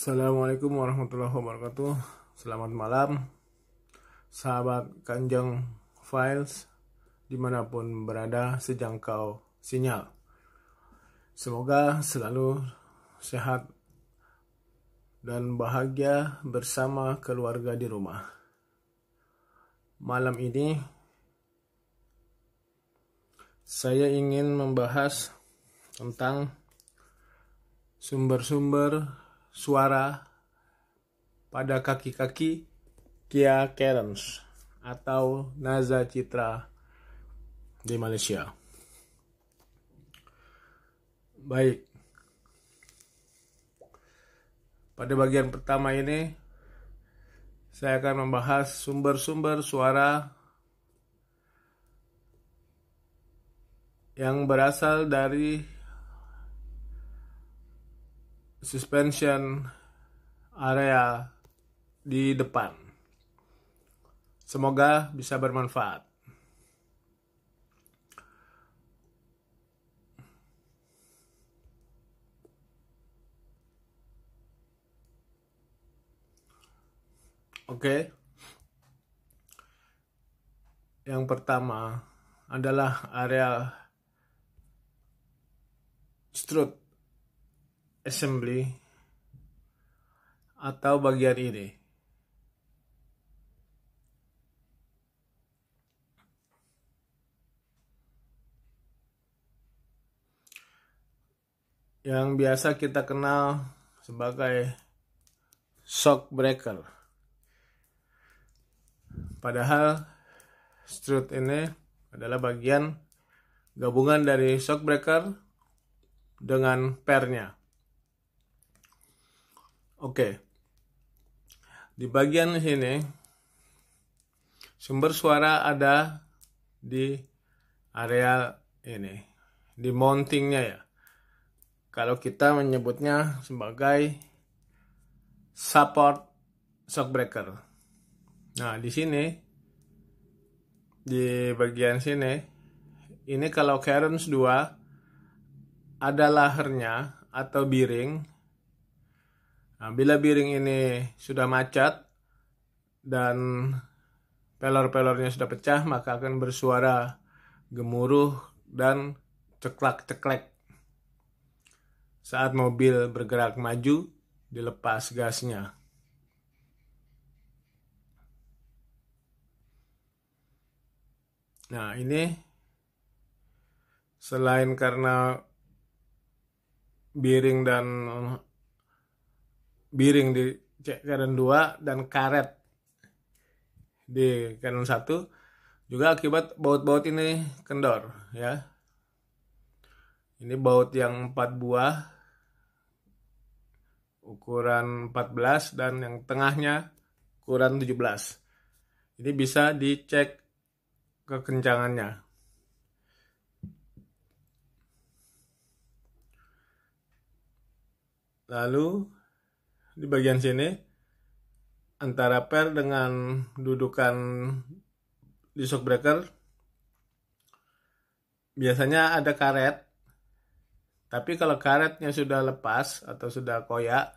Assalamualaikum warahmatullahi wabarakatuh. Selamat malam, sahabat Kanjeng Files, dimanapun berada sejangkau sinyal. Semoga selalu sehat dan bahagia bersama keluarga di rumah. Malam ini saya ingin membahas tentang sumber-sumber suara pada kaki-kaki Kia Carens atau Naza Citra di Malaysia. Baik, pada bagian pertama ini saya akan membahas sumber-sumber suara yang berasal dari suspension area di depan. Semoga bisa bermanfaat. Oke. Yang pertama adalah area strut assembly atau bagian ini. Yang biasa kita kenal sebagai shock breaker. Padahal strut ini adalah bagian gabungan dari shock breaker dengan pernya. Oke, di bagian sini sumber suara ada di area ini, di mountingnya ya. Kalau kita menyebutnya sebagai support shock breaker. Nah, di sini, di bagian sini, ini kalau Carens 2 ada lahernya atau bearing. Nah, bila bearing ini sudah macet dan pelor-pelornya sudah pecah, maka akan bersuara gemuruh dan ceklak-ceklek saat mobil bergerak maju dilepas gasnya. Nah, ini selain karena bearing di Carens 2 dan karet di Carens 1 juga akibat baut-baut ini kendor ya. Ini baut yang 4 buah ukuran 14 dan yang tengahnya ukuran 17. Ini bisa dicek kekencangannya. Lalu di bagian sini antara per dengan dudukan di shock breaker biasanya ada karet. Tapi kalau karetnya sudah lepas atau sudah koyak,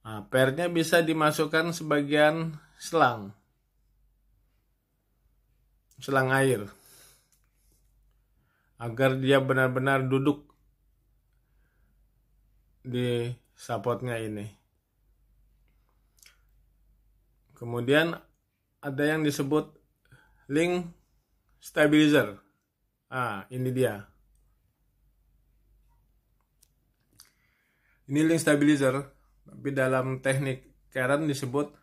nah, pernya bisa dimasukkan sebagian selang air agar dia benar-benar duduk di supportnya ini. Kemudian ada yang disebut link stabilizer. Ini dia. Ini link stabilizer, tapi dalam teknik Carens disebut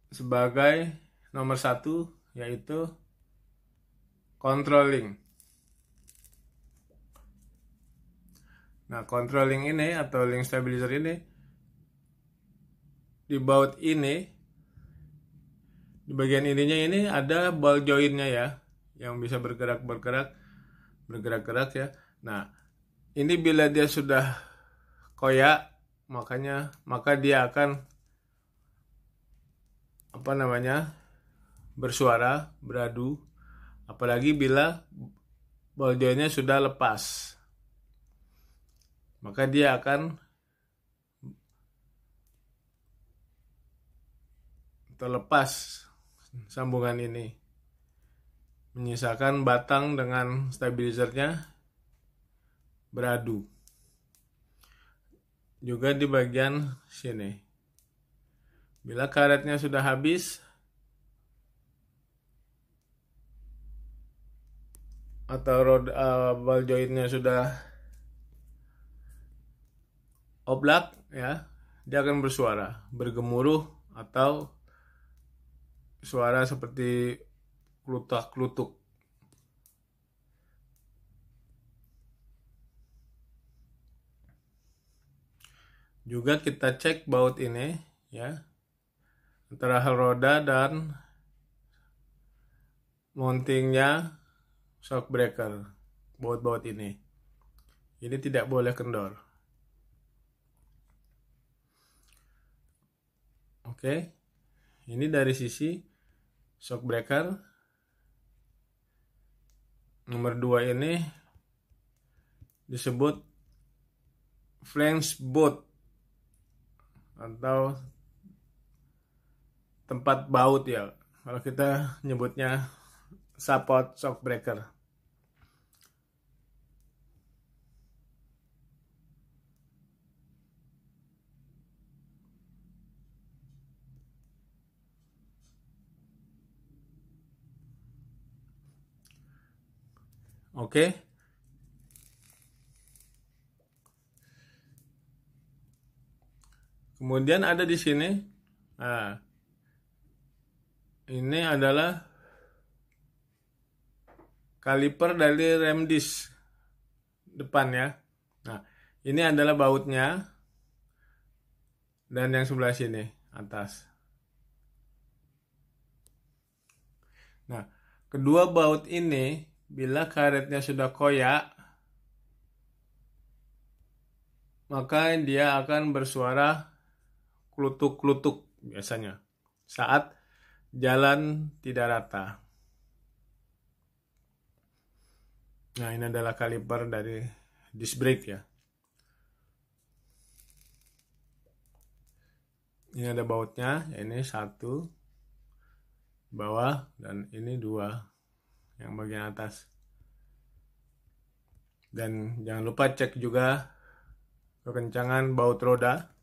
sebagai nomor 1, yaitu controlling. Nah, controlling ini atau link stabilizer ini di baut ini, di bagian ininya ini ada ball jointnya ya, yang bisa bergerak-gerak ya. Nah, ini bila dia sudah koyak, maka dia akan bersuara, beradu, apalagi bila ball jointnya sudah lepas. maka dia akan terlepas sambungan ini, menyisakan batang dengan stabilizernya beradu. Juga di bagian sini, bila karetnya sudah habis atau ball jointnya sudah oblak ya, dia akan bersuara, bergemuruh atau suara seperti klutak-klutuk. Juga kita cek baut ini ya, antara hal roda dan mountingnya shock breaker, baut-baut ini tidak boleh kendor. Oke, ini dari sisi shock breaker. Nomor 2 ini disebut flange bolt atau tempat baut ya, kalau kita nyebutnya support shock breaker. Oke. Kemudian ada di sini. Nah, ini adalah kaliper dari rem disc depan ya. Nah, ini adalah bautnya dan yang sebelah sini atas. Nah, kedua baut ini bila karetnya sudah koyak, maka dia akan bersuara klutuk-klutuk biasanya saat jalan tidak rata. Nah, ini adalah kaliper dari disc brake ya. Ini ada bautnya, ini 1 bawah dan ini 2 yang bagian atas. Dan jangan lupa cek juga kekencangan baut roda,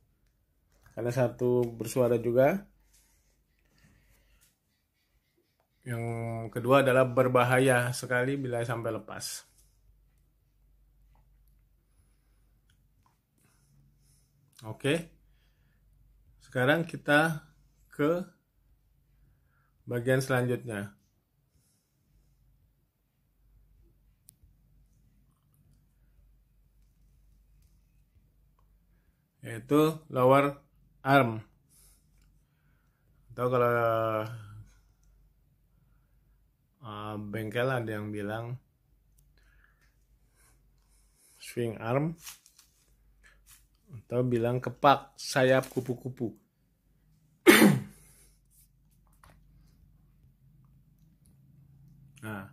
karena 1 bersuara juga. Yang kedua adalah berbahaya sekali bila sampai lepas. Oke. Sekarang kita ke bagian selanjutnya. Yaitu lower arm. Atau kalau bengkel ada yang bilang swing arm, atau bilang kepak sayap kupu-kupu. Nah,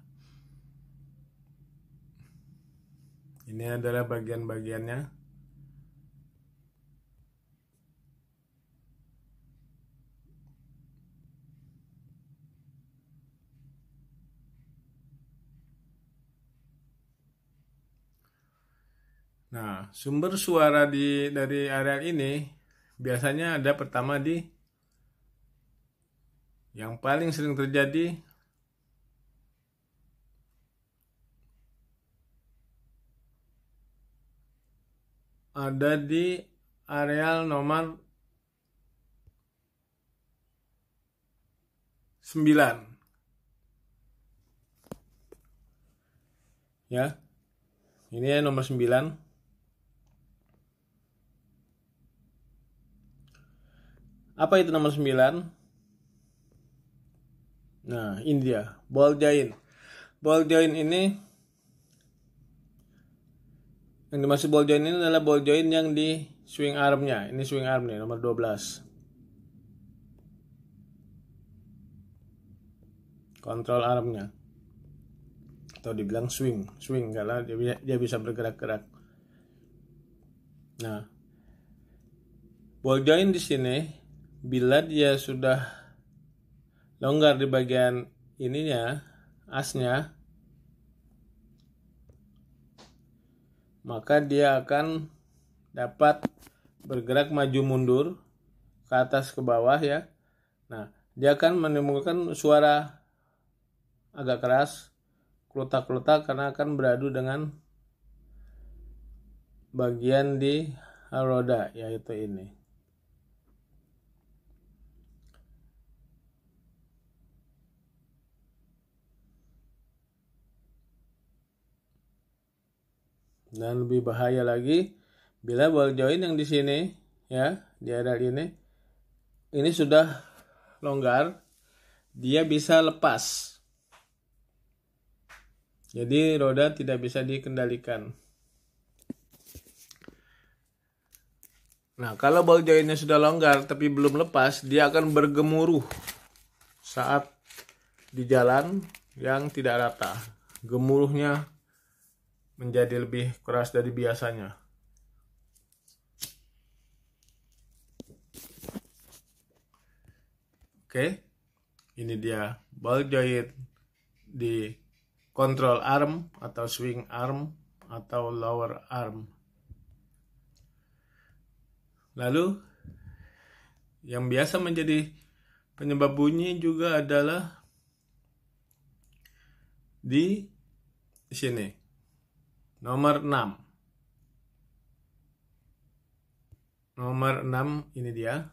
ini adalah bagian-bagiannya. Nah, sumber suara dari area ini biasanya ada pertama di yang paling sering terjadi ada di areal nomor 9. Ya. Ini nomor 9. Apa itu nomor 9? Nah, ini dia, ball joint. Ball joint ini, yang dimaksud ball joint ini adalah ball joint yang di swing armnya. Ini swing arm nih, nomor 12. Kontrol armnya. Atau dibilang swing karena dia bisa bergerak-gerak. Nah, ball joint di sini bila dia sudah longgar di bagian ininya, asnya, maka dia akan dapat bergerak maju mundur ke atas ke bawah ya. Nah, dia akan menimbulkan suara agak keras, kelutak-kelutak, karena akan beradu dengan bagian di roda, yaitu ini. Dan lebih bahaya lagi bila ball joint yang di sini ya, di area ini sudah longgar, dia bisa lepas. Jadi roda tidak bisa dikendalikan. Nah, kalau ball jointnya sudah longgar tapi belum lepas, dia akan bergemuruh saat di jalan yang tidak rata. Gemuruhnya menjadi lebih keras dari biasanya. Oke, ini dia ball joint di control arm atau swing arm atau lower arm. Lalu yang biasa menjadi penyebab bunyi juga adalah di sini. Nomor 6. Nomor 6 ini dia.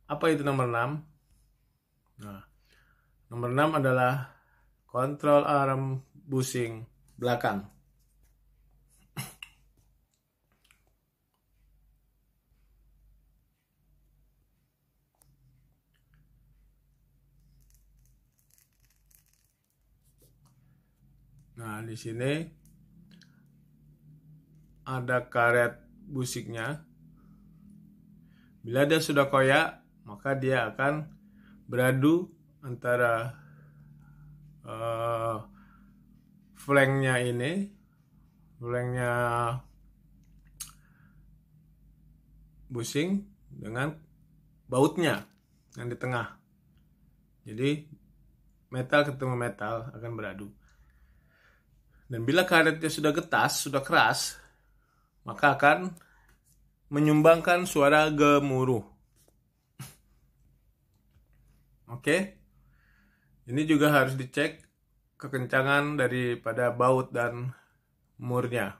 Apa itu nomor 6? Nah, nomor 6 adalah control arm bushing belakang. Nah, di sini ada karet bushingnya. Bila dia sudah koyak, maka dia akan beradu antara flanknya bushing dengan bautnya yang di tengah. Jadi metal ketemu metal akan beradu. Dan bila karetnya sudah getas, sudah keras, maka akan menyumbangkan suara gemuruh. Oke. Ini juga harus dicek kekencangan daripada baut dan murnya.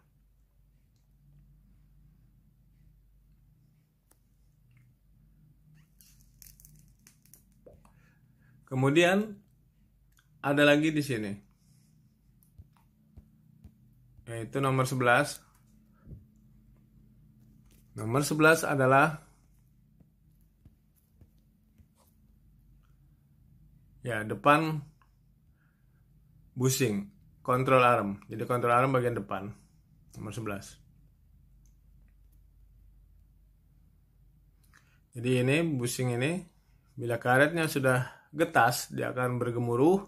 Kemudian ada lagi di sini, yaitu nomor 11. Nomor 11 adalah depan bushing, control arm. Jadi control arm bagian depan, nomor 11. Jadi ini bushing ini, bila karetnya sudah getas, dia akan bergemuruh.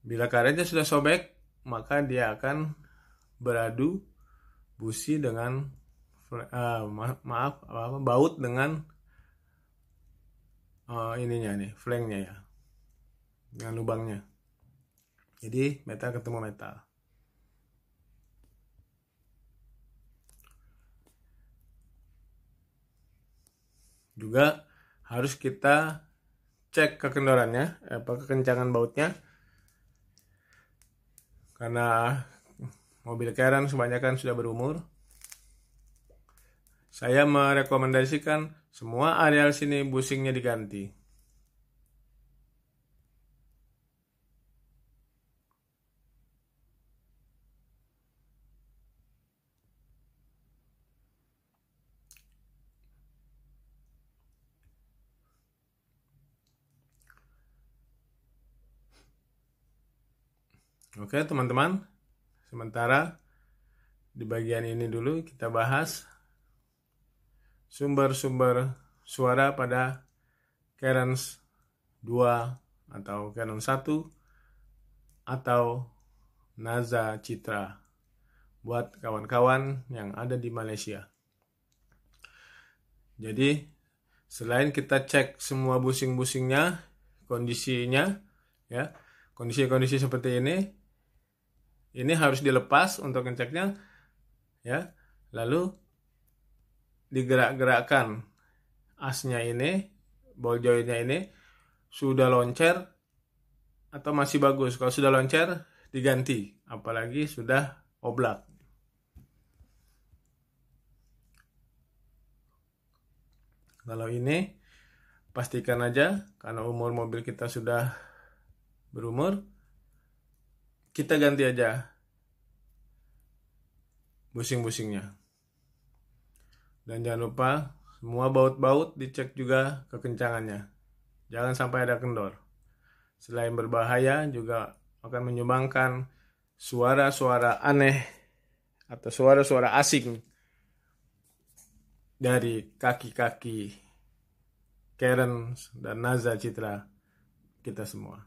Bila karetnya sudah sobek, maka dia akan beradu busi dengan baut dengan ininya nih, flanknya ya, dengan lubangnya. Jadi metal ketemu metal. Juga harus kita cek kekendorannya, kekencangan bautnya, karena mobil Karan kebanyakan sudah berumur. Saya merekomendasikan semua areal sini bushingnya diganti. Oke teman-teman, sementara di bagian ini dulu kita bahas sumber-sumber suara pada Karan 2 atau Karan 1 atau Naza Citra buat kawan-kawan yang ada di Malaysia. Jadi selain kita cek semua busing-busingnya, kondisinya, ya, kondisi-kondisi seperti ini harus dilepas untuk ngeceknya, ya. Lalu digerak-gerakkan asnya ini, ball jointnya ini sudah loncer atau masih bagus. Kalau sudah loncer diganti, apalagi sudah oblak. Kalau ini pastikan aja, karena umur mobil kita sudah berumur, kita ganti aja busing-busingnya. Dan jangan lupa semua baut-baut dicek juga kekencangannya. Jangan sampai ada kendor. Selain berbahaya, juga akan menyumbangkan suara-suara aneh atau suara-suara asing dari kaki-kaki Karen dan Naza Citra kita semua.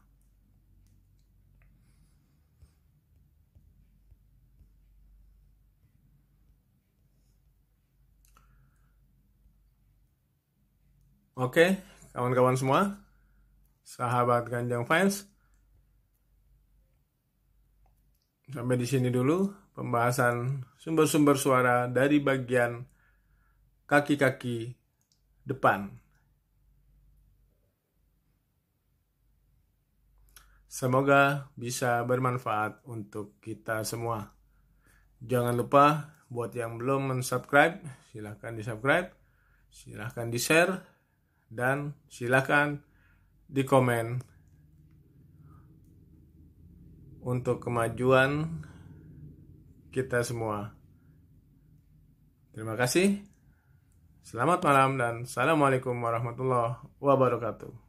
Oke, kawan-kawan semua, sahabat Ganjang Fans, sampai di sini dulu pembahasan sumber-sumber suara dari bagian kaki-kaki depan. Semoga bisa bermanfaat untuk kita semua. Jangan lupa buat yang belum mensubscribe, silahkan di-subscribe, silahkan di-share, dan silahkan di-komen untuk kemajuan kita semua. Terima kasih. Selamat malam dan assalamualaikum warahmatullahi wabarakatuh.